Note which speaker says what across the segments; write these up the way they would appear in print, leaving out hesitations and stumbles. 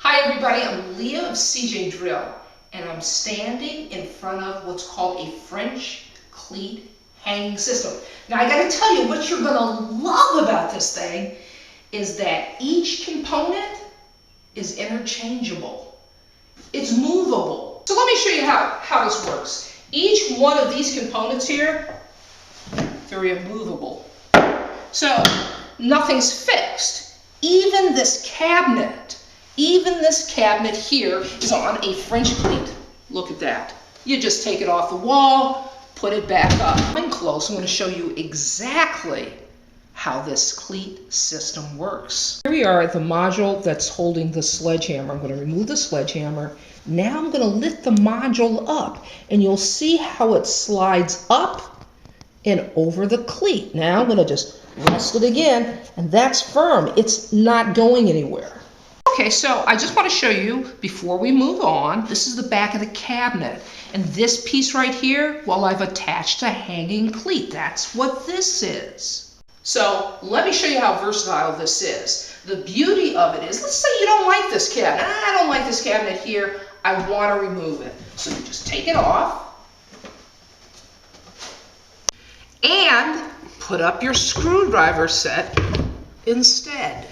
Speaker 1: Hi everybody, I'm Leah of seejanedrill, and I'm standing in front of what's called a French cleat hanging system. Now I gotta tell you, what you're gonna love about this thing is that each component is interchangeable. It's movable. So let me show you how this works. Each one of these components here, they're immovable. So nothing's fixed. Even this cabinet here is on a French cleat. Look at that. You just take it off the wall, put it back up. I'm close. I'm going to show you exactly how this cleat system works. Here we are at the module that's holding the sledgehammer. I'm going to remove the sledgehammer. Now I'm going to lift the module up, and you'll see how it slides up and over the cleat. Now I'm going to just rest it again, and that's firm. It's not going anywhere. Okay, so I just want to show you, before we move on, this is the back of the cabinet. And this piece right here, well, I've attached a hanging cleat. That's what this is. So let me show you how versatile this is. The beauty of it is, let's say you don't like this cabinet. I don't like this cabinet here. I want to remove it. So you just take it off and put up your screwdriver set instead.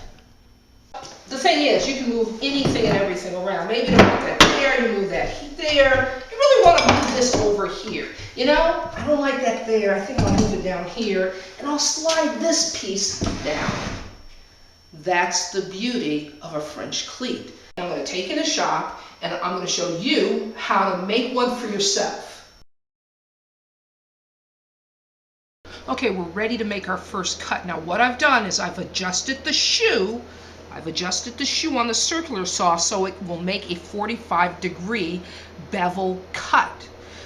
Speaker 1: The thing is, you can move anything and everything around. Maybe you don't want that there, you move that there. You really want to move this over here. You know, I don't like that there. I think I'll move it down here, and I'll slide this piece down. That's the beauty of a French cleat. I'm going to take it in a shop, and I'm going to show you how to make one for yourself. Okay, we're ready to make our first cut. Now what I've done is I've adjusted the shoe on the circular saw so it will make a 45-degree bevel cut.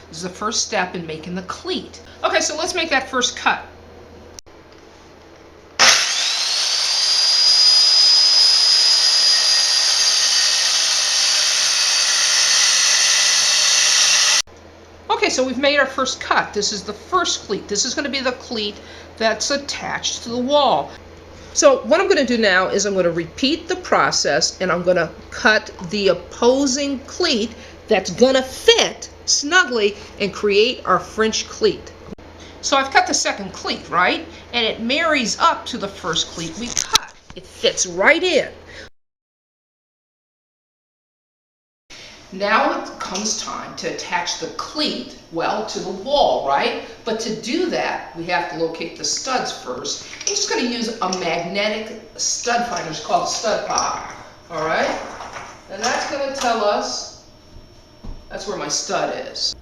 Speaker 1: This is the first step in making the cleat. Okay, so let's make that first cut. Okay, so we've made our first cut. This is the first cleat. This is going to be the cleat that's attached to the wall. So what I'm going to do now is I'm going to repeat the process, and I'm going to cut the opposing cleat that's going to fit snugly and create our French cleat. So I've cut the second cleat, right? And it marries up to the first cleat we cut. It fits right in. Now it comes time to attach the cleat, well, to the wall, right? But to do that, we have to locate the studs first. I'm just going to use a magnetic stud finder. It's called a stud pop, all right? And that's going to tell us that's where my stud is.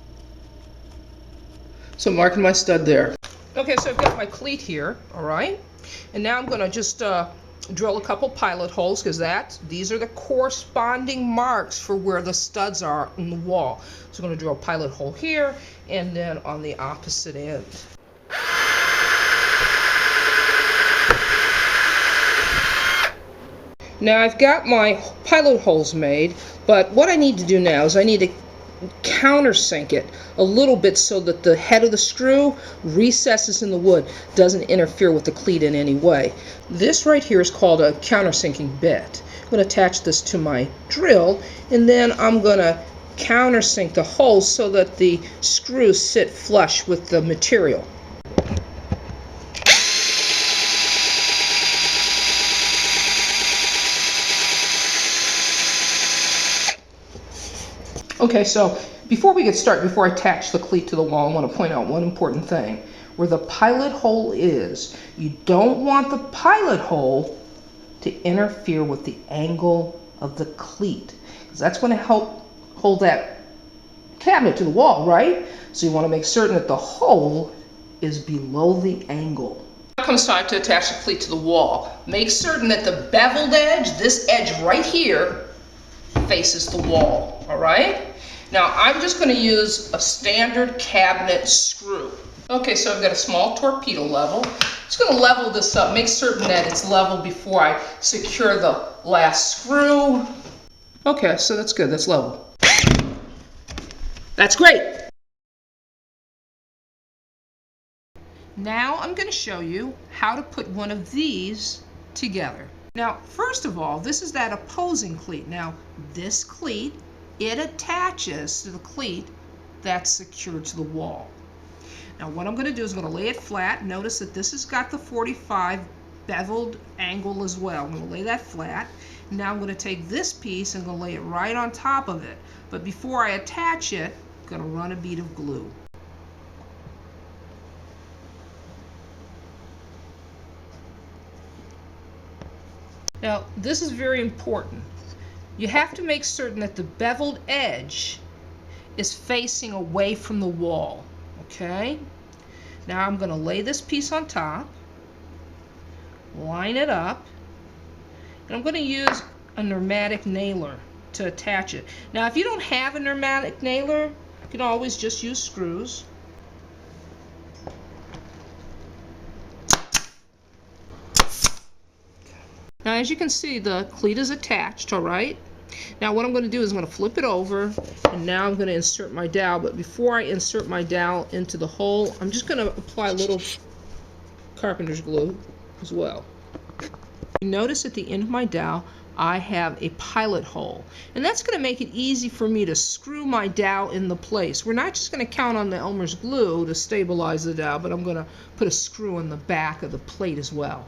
Speaker 1: So I'm marking my stud there. Okay, so I've got my cleat here, all right? And now I'm going to just drill a couple pilot holes, because these are the corresponding marks for where the studs are in the wall. So I'm going to drill a pilot hole here and then on the opposite end. Now I've got my pilot holes made, but what I need to do now is I need to countersink it a little bit so that the head of the screw recesses in the wood, doesn't interfere with the cleat in any way. This right here is called a countersinking bit. I'm going to attach this to my drill, and then I'm going to countersink the holes so that the screws sit flush with the material. Okay, so before we get started, before I attach the cleat to the wall, I want to point out one important thing. Where the pilot hole is, you don't want the pilot hole to interfere with the angle of the cleat, because that's going to help hold that cabinet to the wall, right? So you want to make certain that the hole is below the angle. Now comes time to attach the cleat to the wall. Make certain that the beveled edge, this edge right here, faces the wall, all right? Now I'm just going to use a standard cabinet screw. Okay, so I've got a small torpedo level. Just going to level this up, make certain that it's level before I secure the last screw. Okay, so that's good, that's level. That's great. Now I'm going to show you how to put one of these together. Now, first of all, this is that opposing cleat. Now, this cleat, it attaches to the cleat that's secured to the wall. Now, what I'm going to do is I'm going to lay it flat. Notice that this has got the 45 beveled angle as well. I'm going to lay that flat. Now I'm going to take this piece and I'm going to lay it right on top of it. But before I attach it, I'm going to run a bead of glue. Now, this is very important. You have to make certain that the beveled edge is facing away from the wall, okay? Now I'm going to lay this piece on top, line it up, and I'm going to use a pneumatic nailer to attach it. Now, if you don't have a pneumatic nailer, you can always just use screws. Now, as you can see, the cleat is attached, all right? Now, what I'm going to do is I'm going to flip it over, and now I'm going to insert my dowel. But before I insert my dowel into the hole, I'm just going to apply a little carpenter's glue as well. You notice at the end of my dowel, I have a pilot hole. And that's going to make it easy for me to screw my dowel in the place. We're not just going to count on the Elmer's glue to stabilize the dowel, but I'm going to put a screw in the back of the plate as well.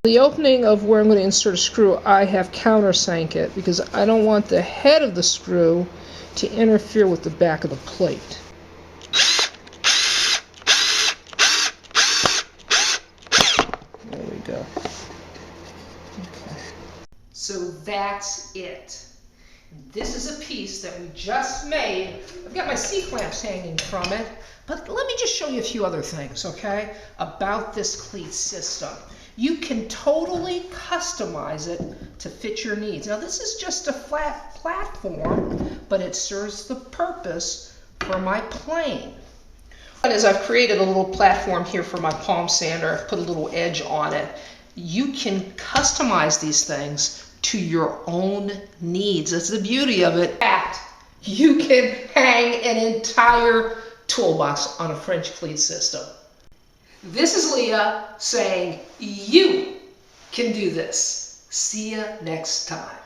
Speaker 1: The opening of where I'm going to insert a screw, I have countersank it because I don't want the head of the screw to interfere with the back of the plate. There we go. Okay. So that's it. This is a piece that we just made. I've got my C-clamps hanging from it, but let me just show you a few other things, okay, about this cleat system. You can totally customize it to fit your needs. Now, this is just a flat platform, but it serves the purpose for my plane. As I've created a little platform here for my palm sander, I've put a little edge on it. You can customize these things to your own needs. That's the beauty of it. In fact, you can hang an entire toolbox on a French cleat system. This is Leah saying you can do this. See ya next time.